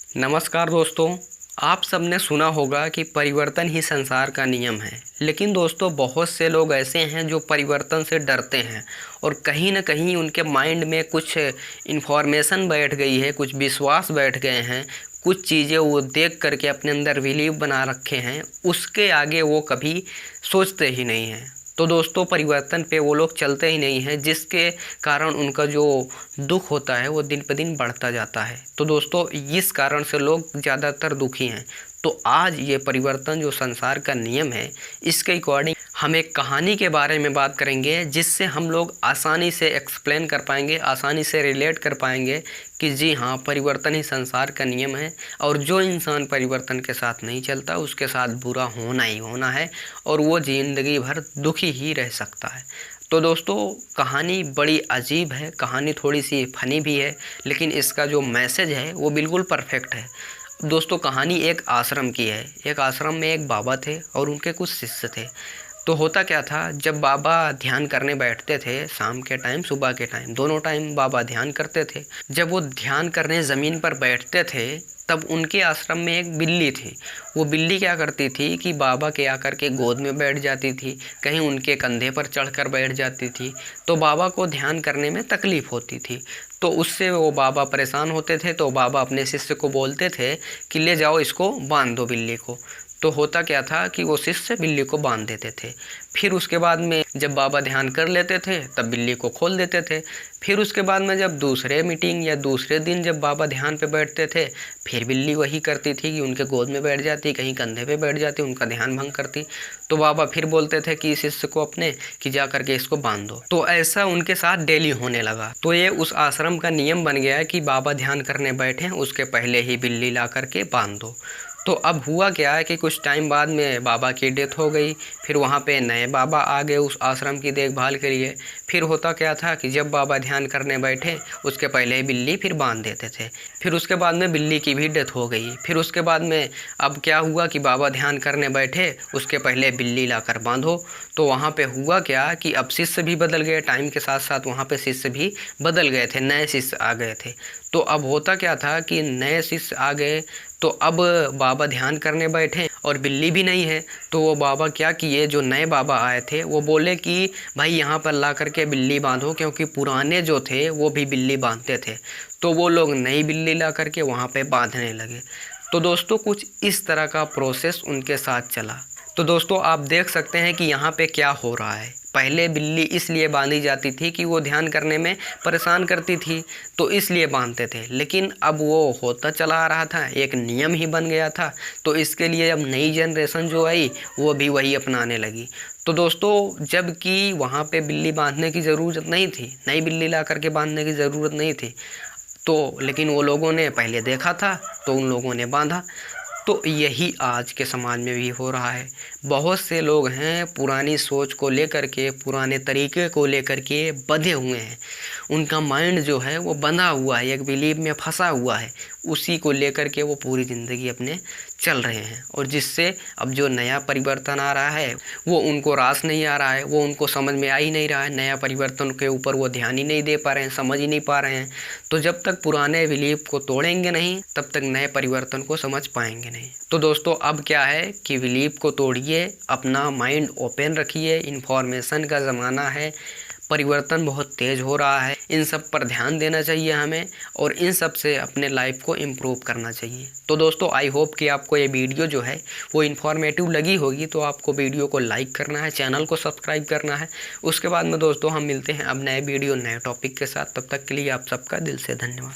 नमस्कार दोस्तों। आप सबने सुना होगा कि परिवर्तन ही संसार का नियम है। लेकिन दोस्तों, बहुत से लोग ऐसे हैं जो परिवर्तन से डरते हैं और कहीं ना कहीं उनके माइंड में कुछ इन्फॉर्मेशन बैठ गई है, कुछ विश्वास बैठ गए हैं, कुछ चीज़ें वो देख करके अपने अंदर बिलीव बना रखे हैं, उसके आगे वो कभी सोचते ही नहीं हैं। तो दोस्तों, परिवर्तन पे वो लोग चलते ही नहीं हैं, जिसके कारण उनका जो दुख होता है वो दिन पर दिन बढ़ता जाता है। तो दोस्तों, इस कारण से लोग ज़्यादातर दुखी हैं। तो आज ये परिवर्तन जो संसार का नियम है, इसके अकॉर्डिंग हम एक कहानी के बारे में बात करेंगे, जिससे हम लोग आसानी से एक्सप्लेन कर पाएंगे, आसानी से रिलेट कर पाएंगे कि जी हाँ, परिवर्तन ही संसार का नियम है और जो इंसान परिवर्तन के साथ नहीं चलता उसके साथ बुरा होना ही होना है और वो ज़िंदगी भर दुखी ही रह सकता है। तो दोस्तों, कहानी बड़ी अजीब है, कहानी थोड़ी सी फनी भी है, लेकिन इसका जो मैसेज है वो बिल्कुल परफेक्ट है। दोस्तों, कहानी एक आश्रम की है। एक आश्रम में एक बाबा थे और उनके कुछ शिष्य थे। तो होता क्या था, जब बाबा ध्यान करने बैठते थे, शाम के टाइम सुबह के टाइम दोनों टाइम बाबा ध्यान करते थे। जब वो ध्यान करने ज़मीन पर बैठते थे तब उनके आश्रम में एक बिल्ली थी। वो बिल्ली क्या करती थी कि बाबा के आकर के गोद में बैठ जाती थी, कहीं उनके कंधे पर चढ़कर बैठ जाती थी। तो बाबा को ध्यान करने में तकलीफ़ होती थी। तो उससे वो बाबा परेशान होते थे। तो बाबा अपने शिष्य को बोलते थे कि ले जाओ, इसको बांध दो बिल्ली को। तो होता क्या था कि वो शिष्य बिल्ली को बांध देते थे। फिर उसके बाद में जब बाबा ध्यान कर लेते थे तब बिल्ली को खोल देते थे। फिर उसके बाद में जब दूसरे मीटिंग या दूसरे दिन जब बाबा ध्यान पे बैठते थे, फिर बिल्ली वही करती थी कि उनके गोद में बैठ जाती, कहीं कंधे पे बैठ जाती, उनका ध्यान भंग करती। तो बाबा फिर बोलते थे कि शिष्य को अपने कि जा करके इसको बांध दो। तो ऐसा उनके साथ डेली होने लगा। तो ये उस आश्रम का नियम बन गया कि बाबा ध्यान करने बैठे उसके पहले ही बिल्ली ला करके बांध दो। तो अब हुआ क्या है कि कुछ टाइम बाद में बाबा की डेथ हो गई। फिर वहाँ पे नए बाबा आ गए उस आश्रम की देखभाल के लिए। फिर होता क्या था कि जब बाबा ध्यान करने बैठे उसके पहले ही बिल्ली फिर बांध देते थे। फिर उसके बाद में बिल्ली की भी डेथ हो गई। फिर उसके बाद में अब क्या हुआ कि बाबा ध्यान करने बैठे उसके पहले बिल्ली लाकर बांधो। तो वहाँ पे हुआ क्या कि अब शिष्य भी बदल गए, टाइम के साथ साथ वहाँ पे शिष्य भी बदल गए थे, नए शिष्य आ गए थे। तो अब होता क्या था कि नए शिष्य आ गए तो अब बाबा ध्यान करने बैठे और बिल्ली भी नहीं है। तो वो बाबा क्या किए, जो नए बाबा आए थे वो बोले कि भाई यहाँ पर ला करके बिल्ली बांधो, क्योंकि पुराने जो थे वो भी बिल्ली बांधते थे। तो वो लोग नई बिल्ली ला करके वहाँ पे बांधने लगे। तो दोस्तों, कुछ इस तरह का प्रोसेस उनके साथ चला। तो दोस्तों, आप देख सकते हैं कि यहाँ पे क्या हो रहा है। पहले बिल्ली इसलिए बांधी जाती थी कि वो ध्यान करने में परेशान करती थी, तो इसलिए बांधते थे। लेकिन अब वो होता चला आ रहा था, एक नियम ही बन गया था। तो इसके लिए अब नई जनरेशन जो आई वो भी वही अपनाने लगी। तो दोस्तों, जबकि वहाँ पे बिल्ली बांधने की ज़रूरत नहीं थी, नई बिल्ली ला करके बांधने की ज़रूरत नहीं थी, तो लेकिन वो लोगों ने पहले देखा था तो उन लोगों ने बांधा। तो यही आज के समाज में भी हो रहा है। बहुत से लोग हैं पुरानी सोच को लेकर के, पुराने तरीके को लेकर के बंधे हुए हैं। उनका माइंड जो है वो बंधा हुआ है, एक बिलीव में फंसा हुआ है। उसी को लेकर के वो पूरी ज़िंदगी अपने चल रहे हैं और जिससे अब जो नया परिवर्तन आ रहा है वो उनको रास नहीं आ रहा है, वो उनको समझ में आ ही नहीं रहा है। नया परिवर्तन के ऊपर वो ध्यान ही नहीं दे पा रहे हैं, समझ ही नहीं पा रहे हैं। तो जब तक पुराने बिलीव को तोड़ेंगे नहीं तब तक नए परिवर्तन को समझ पाएंगे नहीं। तो दोस्तों, अब क्या है कि बिलीव को तोड़िए, अपना माइंड ओपन रखिए। इन्फॉर्मेशन का ज़माना है, परिवर्तन बहुत तेज़ हो रहा है, इन सब पर ध्यान देना चाहिए हमें और इन सब से अपने लाइफ को इम्प्रूव करना चाहिए। तो दोस्तों, आई होप कि आपको ये वीडियो जो है वो इन्फॉर्मेटिव लगी होगी। तो आपको वीडियो को लाइक करना है, चैनल को सब्सक्राइब करना है। उसके बाद में दोस्तों हम मिलते हैं अब नए वीडियो नए टॉपिक के साथ। तब तक के लिए आप सबका दिल से धन्यवाद।